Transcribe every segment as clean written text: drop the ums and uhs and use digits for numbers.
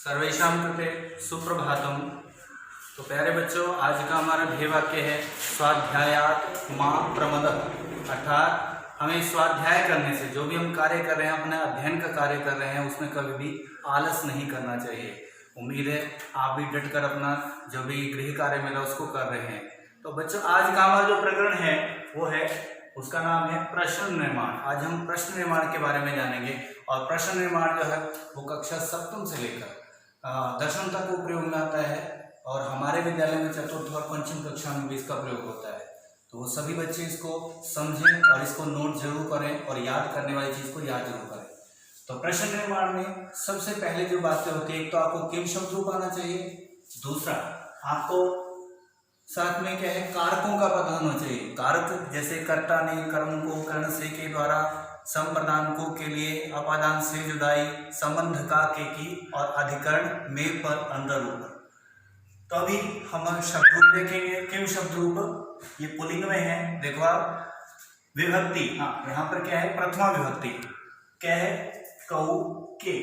सर्वेषां कृते सुप्रभातम। तो प्यारे बच्चों, आज का हमारा ध्येय वाक्य है स्वाध्यायात् मा प्रमदः। अर्थात हमें स्वाध्याय करने से, जो भी हम कार्य कर रहे हैं, अपना अध्ययन का कार्य कर रहे हैं, उसमें कभी भी आलस नहीं करना चाहिए। उम्मीद है आप भी डट कर अपना जो भी गृह कार्य मिला उसको कर रहे हैं। तो बच्चों, आज का हमारा जो प्रकरण है वो है, उसका नाम है प्रश्न निर्माण। आज हम प्रश्न निर्माण के बारे में जानेंगे और प्रश्न निर्माण जो है वो कक्षा सप्तम से लेकर दसवीं तक उपयोग में आता है और हमारे विद्यालय में चतुर्थ और पंचम कक्षा में भी इसका प्रयोग होता है। तो वो सभी बच्चे इसको समझें और इसको नोट जरूर करें और याद करने वाली चीज को याद जरूर करें। तो प्रश्न निर्माण में सबसे पहले जो बातें होती है, एक तो आपको किम शब्द रूप आना चाहिए, दूसरा आपको साथ में क्या है, कारकों का पता होना चाहिए। कारक जैसे कर्ता ने, कर्म को, कर्ण से के द्वारा, संप्रदान को के लिए, अपादान से जुदाई, संबंध का के की और अधिकरण में पर अंदर ऊपर। तो अभी हम शब्द रूप देखेंगे। किम शब्द रूप ये पुल्लिंग में है, देखो आप। विभक्ति, हाँ यहाँ पर क्या है, प्रथमा विभक्ति क्या है, कौ के।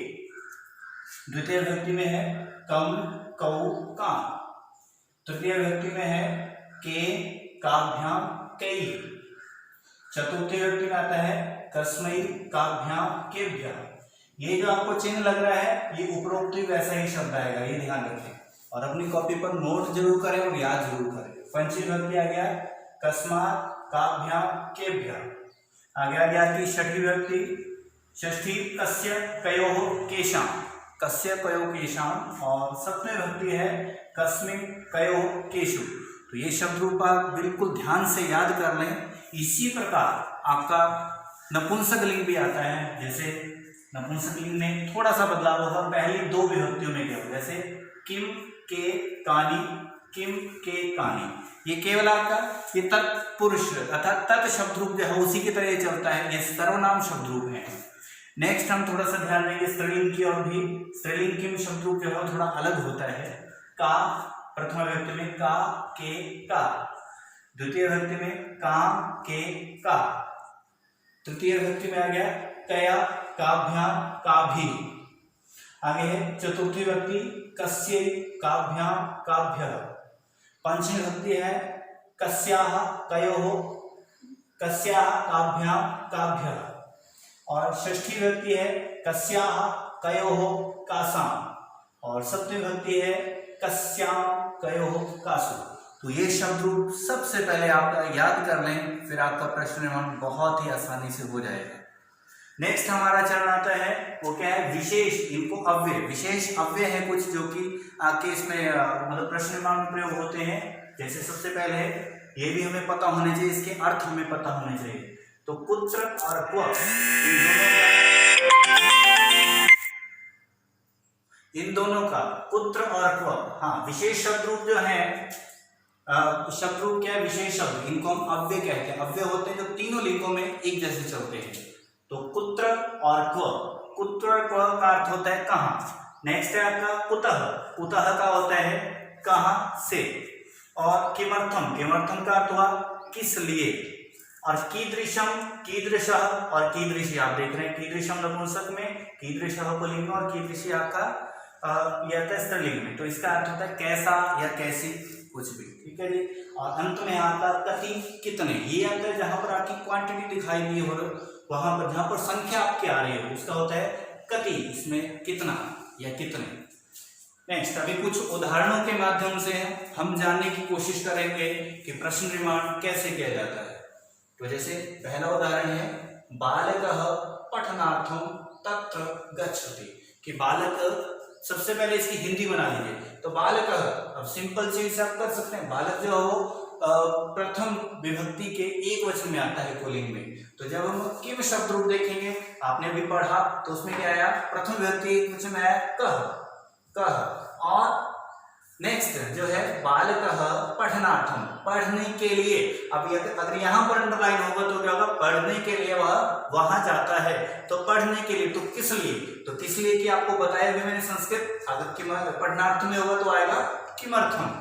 द्वितीय विभक्ति में है कम कौ का। तृतीय विभक्ति में है के काभ्याम कई। चतुर्थी विभक्ति में आता है कस्मै काभ्याम केभ्यः। ये जो आपको चिन्ह लग रहा है ये उपरोक्त वैसा ही शब्द आएगा, ये ध्यान रखें और अपनी कॉपी पर नोट जरूर करें और याद जरूर करें। पंचमी विभक्ति आ गया कस्मात् काभ्याम केभ्यः। आगे आ गया कि छठी विभक्ति, षष्ठी कस्य कयोः केशां, कस्य कयोः केशां। और सप्तमी विभक्ति है कस्मिन् कयोः केषु। तो ये शब्द रूप आप बिल्कुल ध्यान से याद कर लें। इसी प्रकार आपका नपुंसक लिंग भी आता है। जैसे नपुंसक लिंग में थोड़ा सा बदलाव होगा, पहली दो विभक्तियों में क्या होगा, जैसे किम के कानी, किम के कानी। ये केवल आपका ये तत्पुरुष अर्थात तत् शब्द रूप जो है उसी की तरह चलता है, ये सर्वनाम शब्द रूप है। नेक्स्ट हम थोड़ा सा ध्यान देंगे स्त्रीलिंग की ओर भी। स्त्रीलिंग किम शब्द रूप जो है थोड़ा अलग होता है। का प्रथम विभक्ति में का के का, द्वितीय विभक्ति में का के का, तृतीय विभक्ति में आ गया कया काभ्याम काभी। आगे है चतुर्थी विभक्ति कस्य काभ्याम काभ्यः। पंचमी विभक्ति है कस्याः कयोः कस्याः काभ्याम काभ्यः। और षष्ठी विभक्ति है कस्याः कयोः कासाम्। और सप्तमी विभक्ति है कस्यां कयोः कासु। तो ये शब्द रूप सबसे पहले आप याद कर लें, फिर आपका प्रश्न निर्माण बहुत ही आसानी से हो जाएगा। नेक्स्ट हमारा चरण आता है वो क्या है, विशेष। इनको अव्यय, विशेष अव्यय है कुछ जो कि आपके इसमें मतलब प्रश्न निर्माण में प्रयोग होते हैं। जैसे सबसे पहले ये भी हमें पता होने चाहिए, इसके अर्थ हमें पता होने चाहिए। तो पुत्र और क्व, इन दोनों का पुत्र और क्व, हाँ विशेष शब्द रूप जो है, शब्द रूप क्या है, विशेष शब्द, इनको हम अव्यय कहते हैं। अव्यय होते हैं जो तीनों लिंगों में एक जैसे चलते हैं। तो पुत्र और क्व, पुत्र और क्व का अर्थ होता है कहाँ। नेक्स्ट है आपका कुतः, कुतः का होता है कहाँ से। और किमर्थम, किमर्थम का अर्थ हुआ किस लिए। और कीदृशम, कीदृशः और कीदृशी, आप देख रहे हैं कीदृशम नपुंसक में, कीदृशः पुल्लिंग में और कीदृशी आपका यह आता है स्त्रीलिंग में। तो इसका अर्थ होता है कैसा या कैसी, कुछ भी, ठीक है जी। और अंत में आता कति कितने, ये आता है जहां पर आपकी क्वांटिटी दिखाई दी हो, वहां पर जहां पर संख्या आपकी आ रही है उसका होता है कति, इसमें कितना या कितने। नेक्स्ट अभी कुछ उदाहरणों के माध्यम से हम जानने की कोशिश करेंगे कि प्रश्न निर्माण कैसे किया जाता है। तो जैसे पहला उदाहरण है बालकः पठनार्थम तत्र गच्छति, कि बालक, सबसे पहले इसकी हिंदी बना लीजिए। तो बालक, अब सिंपल चीज से आप कर सकते हैं, बालक जो है वो प्रथम विभक्ति के एक वचन में आता है पुल्लिंग में। तो जब हम किम शब्द रूप देखेंगे, आपने अभी पढ़ा तो उसमें क्या आया, प्रथम विभक्ति एक वचन में आया कह, कह। और नेक्स्ट जो है बालकः पठनार्थम, पढ़ने के लिए। अब अगर यहाँ पर अंडरलाइन होगा तो क्या होगा, पढ़ने के लिए वह वहां जाता है। तो पढ़ने के लिए, तो किस लिए, तो किस लिए कि आपको बताया भी मैंने संस्कृत। अगर पढ़नार्थ में होगा तो आएगा किमर्थम।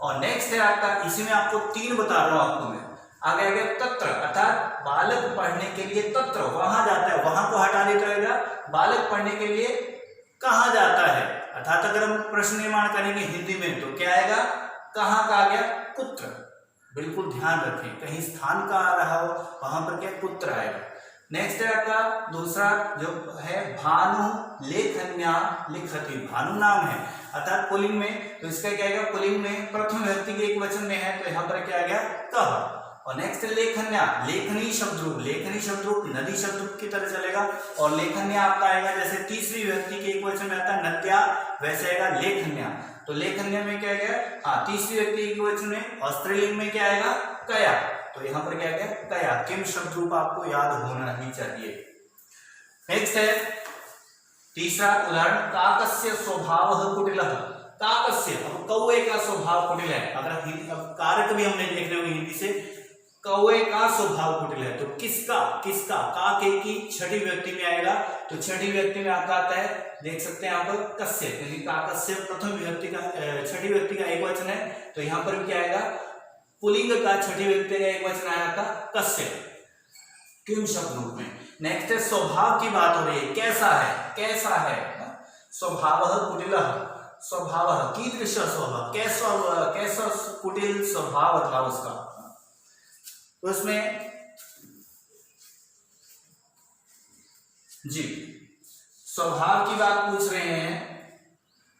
और नेक्स्ट है आपका, इसी में आपको तीन बता रहा हूं आपको मैं। आगे आगे तत्र, अर्थात बालक पढ़ने के लिए तत्र वहां जाता है, वहां को हटा देता रहेगा, बालक पढ़ने के लिए कहाँ जाता है, अर्थात अगर हम प्रश्न निर्माण करेंगे हिंदी में तो क्या आएगा, कहाँ का आ गया, कुत्र। बिल्कुल ध्यान रखें, कहीं स्थान का आ रहा हो वहां पर क्या कुत्र आएगा। नेक्स्ट है आपका दूसरा जो है भानु लेखन्या लिखति, भानु नाम है अर्थात पुल्लिंग में, तो इसका क्या आएगा, पुल्लिंग में प्रथम व्यक्ति के एक वचन में है तो यहाँ पर क्या आ गया कह। और नेक्स्ट लेखन्या, लेखनी शब्द रूप, लेखनी शब्द रूप नदी शब्द रूप की तरह चलेगा। और लेखन्या आपका आएगा जैसे तीसरी व्यक्ति के एक वचन में आता है नद्या, वैसे आएगा लेखन्या। तो लेखन्या में क्या गया, हाँ तीसरी व्यक्ति एक वचन में, और स्त्रीलिंग में क्या आएगा कया, तो यहाँ पर क्या गया कया। किम शब्द रूप आपको याद होना ही चाहिए। नेक्स्ट है तीसरा उदाहरण, काकस्य स्वभाव कुटिलः। काकस्य, अब कौवे का स्वभाव कुटिल है, अगर अब कारक भी हमने देख रहे हो हिंदी से, कौवे का स्वभाव कुटिल है, तो किसका, किसका, का के की छठी व्यक्ति में आएगा, तो छठी व्यक्ति में आपका आता है, देख सकते हैं यहाँ पर कस्य, क्योंकि काकस्य प्रथम व्यक्ति का छठी व्यक्ति का एक वचन है, तो यहाँ पर क्या आएगा पुल्लिंग का छठी व्यक्ति का एक वचन आया था कस्य, किम शब्द रूप में। नेक्स्ट है स्वभाव की बात हो रही है, कैसा है, कैसा है, स्वभावः कुटिलः, स्वभावः कीदृश स्वभाव, कैसा कुटिल स्वभाव था उसका, तो इसमें जी स्वभाव की बात पूछ रहे हैं।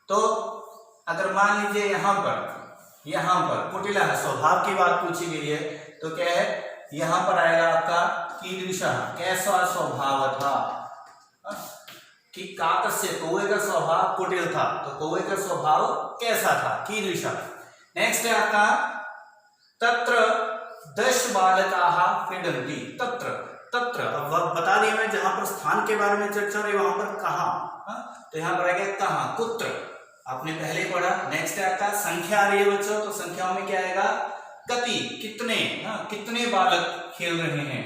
तो अगर मान लीजिए यहाँ पर कुटिल स्वभाव की बात पूछी गई है, तो क्या है यहाँ पर आएगा आपका कीदृशः, कैसा स्वभाव था, कि काकस्य कौवे का स्वभाव कुटिल था, तो कौवे का स्वभाव कैसा था, कीदृशः। नेक्स्ट है आपका तत्र 10 बालकाः क्रीडन्ति, तत्र, तत्र अब बता दिया मैं, जहां पर स्थान के बारे में चर्चा हो रही है वहां पर कहाँ, तो यहाँ पर आ गया कहाँ, कुत्र, आपने पहले पढ़ा। नेक्स्ट है आपका संख्या आ रही है बच्चों, तो संख्याओं में क्या आएगा कति, कितने, कितने बालक खेल रहे हैं।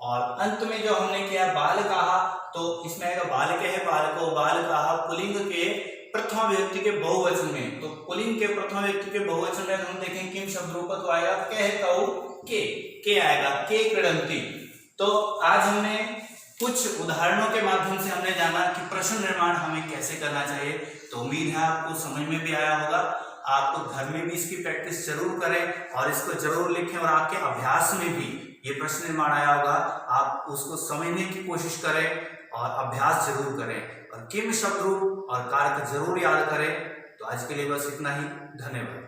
और अंत में जो हमने किया बालकाः, तो इसमें आएगा बालक है, बालको, बालकाः पुल्लिंग के प्रथम व्यक्ति के बहुवचन में, तो पुल्लिंग के प्रथम व्यक्ति के बहुवचन में हम देखें किम शब्द रूप तो आएगा कह, कौ, के आएगा, के क्रीडन्ति। तो आज हमने कुछ उदाहरणों के माध्यम से हमने जाना कि प्रश्न निर्माण हमें कैसे करना चाहिए। तो उम्मीद है आपको समझ में भी आया होगा। आप घर में भी इसकी प्रैक्टिस जरूर करें और इसको जरूर लिखें, और आपके अभ्यास में भी ये प्रश्न निर्माण आया होगा, आप उसको समझने की कोशिश करें और अभ्यास जरूर करें, और किम शब्द रूप और कारक जरूर याद करें। तो आज के लिए बस इतना ही, धन्यवाद।